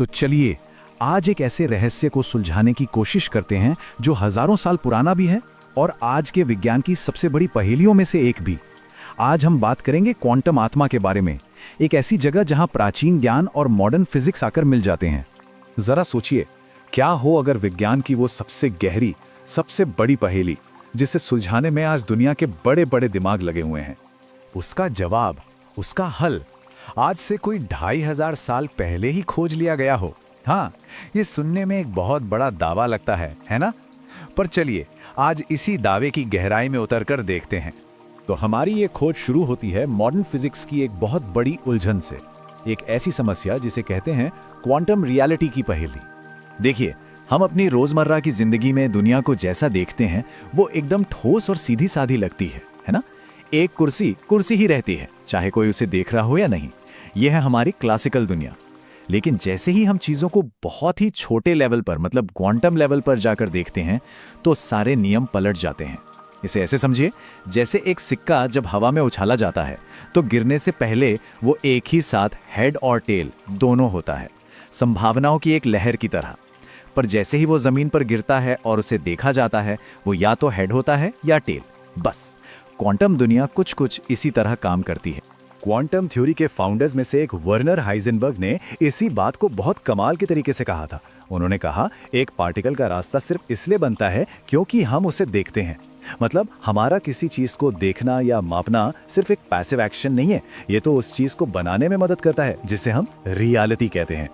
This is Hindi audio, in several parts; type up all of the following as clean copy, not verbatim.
तो चलिए आज एक ऐसे रहस्य को सुलझाने की कोशिश करते हैं जो हजारों साल पुराना भी है और आज के विज्ञान की सबसे बड़ी पहेलियों में से एक भी। आज हम बात करेंगे क्वांटम आत्मा के बारे में, एक ऐसी जगह जहां प्राचीन ज्ञान और मॉडर्न फिजिक्स आकर मिल जाते हैं। जरा सोचिए, क्या हो अगर विज्ञान की वो सबसे गहरी, सबसे बड़ी पहेली जिसे सुलझाने में आज दुनिया के बड़े बड़े दिमाग लगे हुए हैं, उसका जवाब, उसका हल आज से कोई 2500 साल पहले ही खोज लिया गया हो। हाँ, ये सुनने में एक बहुत बड़ा दावा लगता है ना? पर चलिए आज इसी दावे की गहराई में उतरकर देखते हैं। तो हमारी ये खोज शुरू होती है मॉडर्न फिजिक्स की एक बहुत बड़ी उलझन से, एक ऐसी समस्या जिसे कहते हैं क्वांटम रियलिटी की पहेली। देखिए, हम अपनी रोजमर्रा की जिंदगी में दुनिया को जैसा देखते हैं वो एकदम ठोस और सीधी साधी लगती है ना? एक कुर्सी कुर्सी ही रहती है, चाहे कोई उसे देख रहा हो या नहीं। यह है हमारी क्लासिकल दुनिया। लेकिन जैसे ही हम चीजों को बहुत ही छोटे लेवल पर, मतलब क्वांटम लेवल पर जाकर देखते हैं, तो सारे नियम पलट जाते हैं। इसे ऐसे समझिए, जैसे एक सिक्का जब हवा में उछाला जाता है तो गिरने से पहले वो एक ही साथ हेड और टेल दोनों होता है, संभावनाओं की एक लहर की तरह। पर जैसे ही वो जमीन पर गिरता है और उसे देखा जाता है, वो या तो हेड होता है या टेल। बस क्वांटम दुनिया कुछ कुछ इसी तरह काम करती है। क्वांटम थ्योरी के फाउंडर्स में से एक वर्नर हाइजेनबर्ग ने इसी बात को बहुत कमाल के तरीके से कहा था। उन्होंने कहा, एक पार्टिकल का रास्ता सिर्फ इसलिए बनता है क्योंकि हम उसे देखते हैं। मतलब हमारा किसी चीज को देखना या मापना सिर्फ एक पैसिव एक्शन नहीं है, ये तो उस चीज को बनाने में मदद करता है जिसे हम रियलिटी कहते हैं।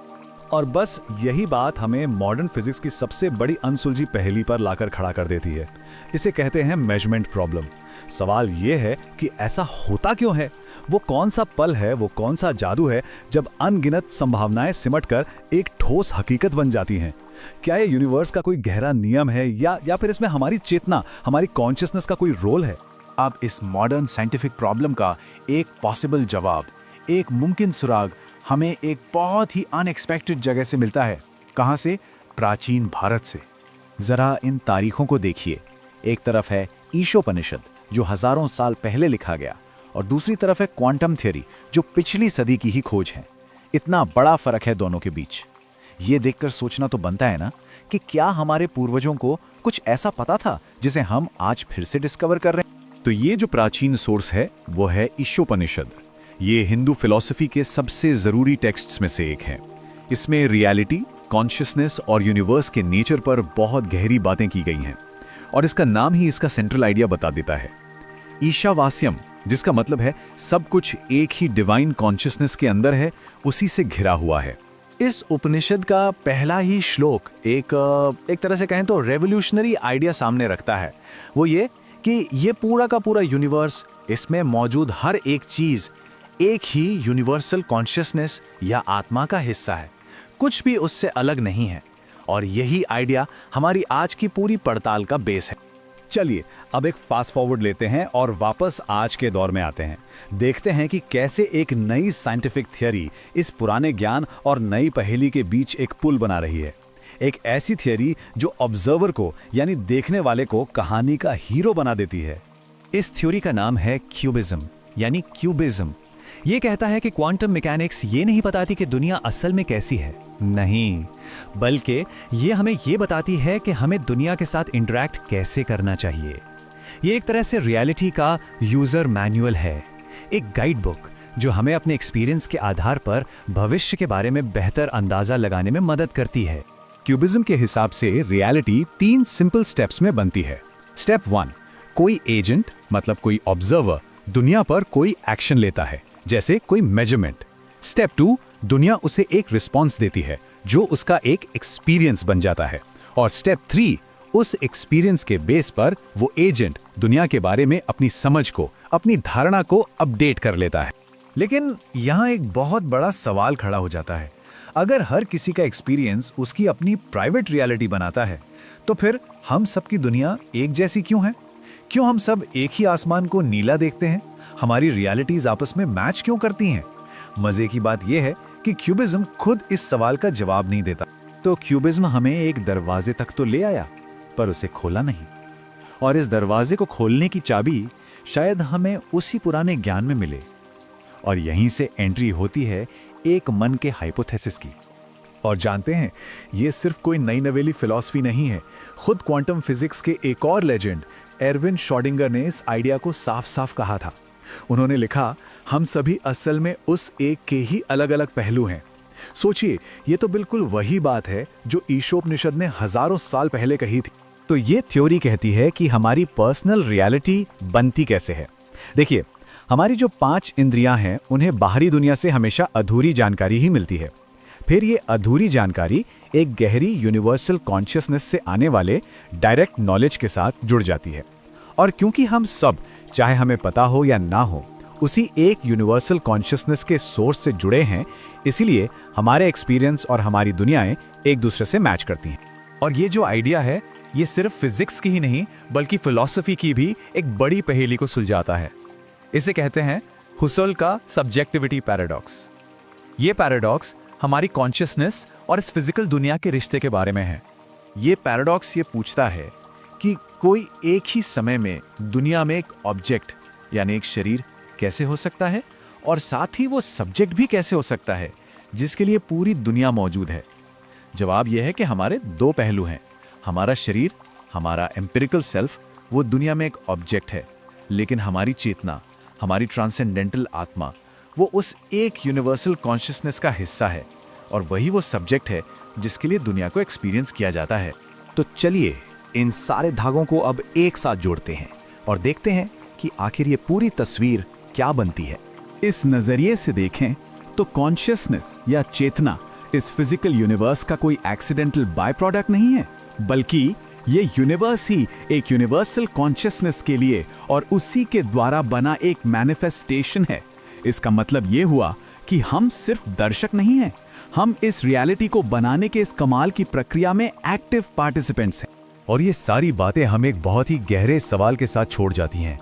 और बस यही बात हमें मॉडर्न फिजिक्स की सबसे बड़ी अनसुलझी पहेली पर लाकर खड़ा कर देती है। इसे कहते हैं मेजरमेंट प्रॉब्लम। सवाल यह है कि ऐसा होता क्यों है? वो कौन सा पल है, वो कौन सा जादू है जब अनगिनत संभावनाएं सिमटकर एक ठोस हकीकत बन जाती हैं? क्या ये यूनिवर्स का कोई गहरा नियम है या फिर इसमें हमारी चेतना, हमारी कॉन्शियसनेस का कोई रोल है? अब इस मॉडर्न साइंटिफिक प्रॉब्लम का एक पॉसिबल जवाब, एक मुमकिन सुराग हमें एक बहुत ही अनएक्सपेक्टेड जगह से मिलता है। कहां से? प्राचीन भारत से। जरा इन तारीखों को देखिए। एक तरफ है ईशोपनिषद जो हजारों साल पहले लिखा गया, और दूसरी तरफ है क्वांटम थ्योरी जो पिछली सदी की ही खोज है। इतना बड़ा फर्क है दोनों के बीच। ये देखकर सोचना तो बनता है ना कि क्या हमारे पूर्वजों को कुछ ऐसा पता था जिसे हम आज फिर से डिस्कवर कर रहे हैं? तो ये जो प्राचीन सोर्स है वो है ईशोपनिषद। ये हिंदू फिलॉसफी के सबसे जरूरी टेक्स्ट्स में से एक है। इसमें रियलिटी, कॉन्शियसनेस और यूनिवर्स के नेचर पर बहुत गहरी बातें की गई हैं, और इसका नाम ही इसका सेंट्रल आइडिया बता देता है। ईशावास्यम, जिसका मतलब है सब कुछ एक ही डिवाइन कॉन्शियसनेस के अंदर है, उसी से घिरा हुआ है। इस उपनिषद का पहला ही श्लोक एक तरह से कहें तो रेवोल्यूशनरी आइडिया सामने रखता है। वो ये कि ये पूरा का पूरा यूनिवर्स, इसमें मौजूद हर एक चीज एक ही यूनिवर्सल कॉन्शियसनेस या आत्मा का हिस्सा है, कुछ भी उससे अलग नहीं है। और यही आइडिया हमारी आज की पूरी पड़ताल का बेस है। चलिए अब एक फास्ट फॉरवर्ड लेते हैं और वापस आज के दौर में आते हैं। देखते हैं कि कैसे एक नई साइंटिफिक थियरी इस पुराने ज्ञान और नई पहेली के बीच एक पुल बना रही है। एक ऐसी थियरी जो ऑब्जर्वर को, यानी देखने वाले को, कहानी का हीरो बना देती है। इस थ्योरी का नाम है क्यूबिज्म, यानी क्यूबिज्म। ये कहता है कि क्वांटम मैकेनिक्स ये नहीं बताती कि दुनिया असल में कैसी है, नहीं, बल्कि ये हमें ये बताती है कि हमें दुनिया के साथ इंटरैक्ट कैसे करना चाहिए। ये एक तरह से रियलिटी का यूजर मैनुअल है, एक गाइड बुक जो हमें अपने एक्सपीरियंस के आधार पर भविष्य के बारे में बेहतर अंदाजा लगाने में मदद करती है। क्यूबिज्म के हिसाब से रियलिटी 3 सिंपल स्टेप्स में बनती है। स्टेप 1, कोई एजेंट, मतलब कोई ऑब्जर्वर, दुनिया पर कोई एक्शन लेता है, जैसे कोई मेजरमेंट। स्टेप 2, दुनिया उसे एक रिस्पॉन्स देती है जो उसका एक एक्सपीरियंस बन जाता है। और स्टेप 3, उस एक्सपीरियंस के बेस पर वो एजेंट दुनिया के बारे में अपनी समझ को, अपनी धारणा को अपडेट कर लेता है। लेकिन यहाँ एक बहुत बड़ा सवाल खड़ा हो जाता है। अगर हर किसी का एक्सपीरियंस उसकी अपनी प्राइवेट रियलिटी बनाता है, तो फिर हम सबकी दुनिया एक जैसी क्यों है? क्यों हम सब एक ही आसमान को नीला देखते हैं? हमारी रियलिटीज आपस में मैच क्यों करती हैं? मजे की बात यह है कि क्यूबिज्म खुद इस सवाल का जवाब नहीं देता। तो क्यूबिज्म हमें एक दरवाजे तक तो ले आया, पर उसे खोला नहीं। और इस दरवाजे को खोलने की चाबी शायद हमें उसी पुराने ज्ञान में मिले। और यहीं से एंट्री होती है एक मन के हाइपोथेसिस की। और जानते हैं, ये सिर्फ कोई नई नवेली फिलॉसफी नहीं है। खुद क्वांटम फिजिक्स के एक और लेजेंड एरविन श्रोडिंगर ने इस आइडिया को साफ साफ कहा था। उन्होंने लिखा, हम सभी असल में उस एक के ही अलग अलग पहलू हैं। सोचिए, ये तो बिल्कुल वही बात है जो ईशोपनिषद ने हजारों साल पहले कही थी। तो ये थ्योरी कहती है कि हमारी पर्सनल रियलिटी बनती कैसे है। देखिए, हमारी जो 5 इंद्रियां हैं, उन्हें बाहरी दुनिया से हमेशा अधूरी जानकारी ही मिलती है। फिर ये अधूरी जानकारी एक गहरी यूनिवर्सल कॉन्शियसनेस से आने वाले डायरेक्ट नॉलेज के साथ जुड़ जाती है। और क्योंकि हम सब, चाहे हमें पता हो या ना हो, उसी एक यूनिवर्सल कॉन्शियसनेस के सोर्स से जुड़े हैं, इसीलिए हमारे एक्सपीरियंस और हमारी दुनियाएं एक दूसरे से मैच करती हैं। और ये जो आइडिया है, ये सिर्फ फिजिक्स की ही नहीं बल्कि फिलॉसफी की भी एक बड़ी पहेली को सुलझाता है। इसे कहते हैं हुसल का सब्जेक्टिविटी पैराडॉक्स। ये पैराडॉक्स हमारी कॉन्शियसनेस और इस फिजिकल दुनिया के रिश्ते के बारे में है। ये पैराडॉक्स ये पूछता है कि कोई एक ही समय में दुनिया में एक ऑब्जेक्ट यानी एक शरीर कैसे हो सकता है, और साथ ही वो सब्जेक्ट भी कैसे हो सकता है जिसके लिए पूरी दुनिया मौजूद है। जवाब यह है कि हमारे 2 पहलू हैं। हमारा शरीर, हमारा एम्पिरिकल सेल्फ, वो दुनिया में एक ऑब्जेक्ट है, लेकिन हमारी चेतना, हमारी ट्रांसेंडेंटल आत्मा, वो उस एक यूनिवर्सल कॉन्शियसनेस का हिस्सा है, और वही वो सब्जेक्ट है जिसके लिए दुनिया को एक्सपीरियंस किया जाता है। तो चलिए इन सारे धागों को अब एक साथ जोड़ते हैं और देखते हैं कि आखिर ये पूरी तस्वीर क्या बनती है। इस नजरिए से देखें तो कॉन्शियसनेस या चेतना इस फिजिकल यूनिवर्स का कोई एक्सीडेंटल बाय प्रोडक्ट नहीं है, बल्कि ये यूनिवर्स ही एक यूनिवर्सल कॉन्शियसनेस के लिए और उसी के द्वारा बना एक मैनिफेस्टेशन है। इसका मतलब ये हुआ कि हम सिर्फ दर्शक नहीं हैं, हम इस रियलिटी को बनाने के इस कमाल की प्रक्रिया में एक्टिव पार्टिसिपेंट्स हैं। और ये सारी बातें हमें एक बहुत ही गहरे सवाल के साथ छोड़ जाती हैं।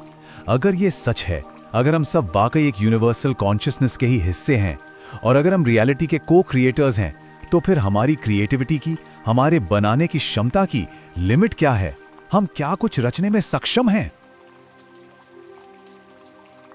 अगर ये सच है, अगर हम सब वाकई एक यूनिवर्सल कॉन्शियसनेस के ही हिस्से हैं, और अगर हम रियलिटी के को क्रिएटर्स हैं, तो फिर हमारी क्रिएटिविटी की, हमारे बनाने की क्षमता की लिमिट क्या है? हम क्या कुछ रचने में सक्षम हैं?